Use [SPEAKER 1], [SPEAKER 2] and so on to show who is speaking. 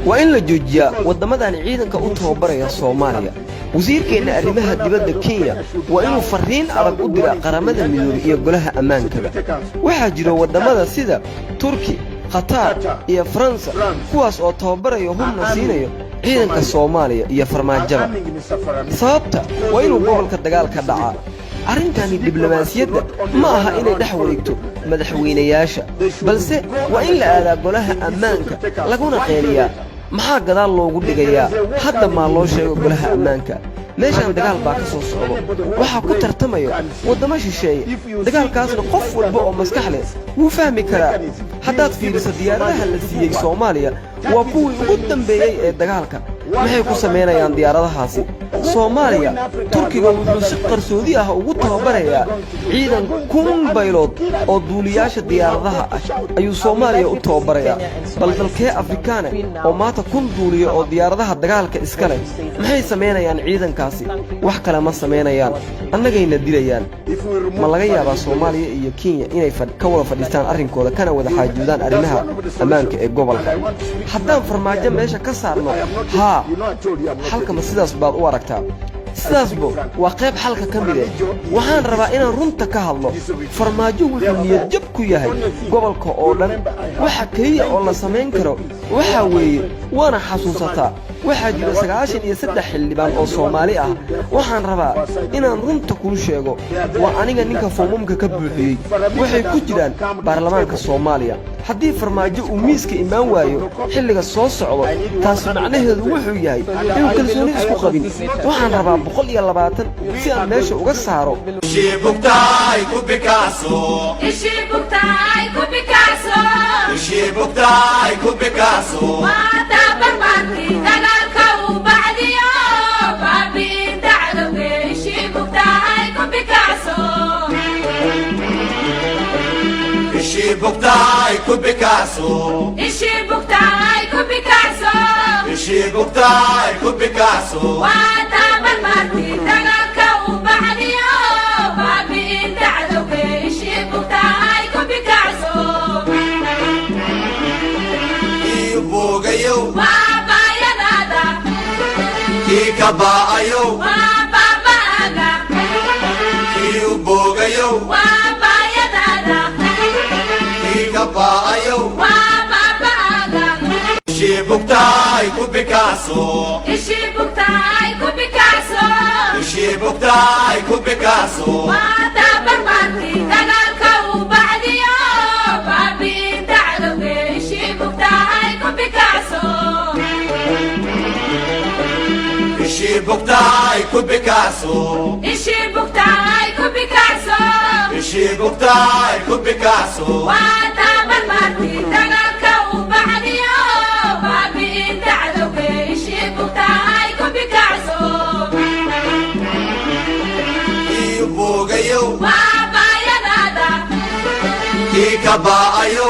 [SPEAKER 1] وإن لجوجيا ودمدان عيدنك u tababaraya Soomaaliya wasiirkeena arrimaha dibadda Kenya waa inuu fariin adag u diraa qaramada midoobay iyo golaha ammaanka waxa jira wadamada sida Turki Qatar iyo France kuwaas oo tababaraya hubna siinayo ciidanka Soomaaliya iyo farmaajada sababta waa inuu gobolka dagaalka dhacaa arrintani diblomaasiyadda ma aha inay dhex wareegto madaxweynayaasha balse waa in la aadaa golaha ammaanka laguna qeeliyaa maxaa gadaal loogu dhigayaa hadda ma loo sheego golaha ammaanka meeshan dagaal baa ka soo socdo waxa ku tartamayo wadamo shisheeye dagaalkaasna qof walba oo maskax leh wuu fahmi karaa haddaad fiiriso diyaaradaha la siiyey Soomaaliya waa kuwii ugu dambeeyay ee dagaalka maxay ku sameynayaan diyaaradahaasi Soomaaliya Turkiga wuxuu si qarsoodi ah ugu tababarayaa ciidan kun baylood oo duuliyaasha diyaaradaha ayuu Soomaaliya u tababarayaa bal dalkee Afrikaan oo maanta kun duuliyo oo diyaaradaha dagaalka iska leh maxay sameynayaan ciidankaasi wax kale ma sameynayaan annagayna dilayaan ma laga yaabaa Soomaaliya iyo Kenya inay ka wada fadhiistaan arrinkooda kana wada xaajoodaan arrimaha ammaanka ee gobolka haddaan farmaajo meesha ka saarno halka ma sidaas baad u aragtaa sidaasbo waa qayb xalka ka mid ah waxaan rabaa inaan runta ka hadlo farmaajo wuxuu niyad jab ku yahay gobolka oo dhan waxa kaliya oo la sameyn karo waxa weeye waana xasuusataa waxa jira 93 xildhibaan oo Soomaali ah waxaan rabaa inaan runta ku sheego waa aniga ninka foomumka ka buuxiyay waxay ku jiraan baarlamaanka Soomaaliya haddii farmaajo uu miiska imaan waayo xilliga soo socdo taas macnaheedu wuxuu yahay in kalsooni isku qabin waxaan rabaa 120 si aan meesha uga saaro
[SPEAKER 2] Shibuktai ku Picasso Shibuktai ku Picasso Shibuktai ku Picasso Mata barmanti dagaalka u bacdiyo baabi dacdowge Shibuktai ku Picasso Shibuktai ku Picasso Shibuktai ku Picasso Shibuktai ku Picasso Mata barmanti dagaalka u bacdiyo baabi dacdowge Shibuktai ku Picasso Ibugayo Baba yanada Kikabaayo Baba aga Ibugayo Baba yanada Kikabaayo Baba aga Shibuktai ku Picasso Shibuktai ku Picasso Shibuktai ku Picasso Mata barmanti dagaalka u bacdiyo baabi dacdowge Shibuktai ku Picasso Shibuktai ku Picasso Shibuktai ku Picasso Shibuktai ku Picasso Mata barmanti dagaalka u bacdiyo baabi dacdowge Shibuktai ku Picasso Ibugayo Baba yanada Kikabaayo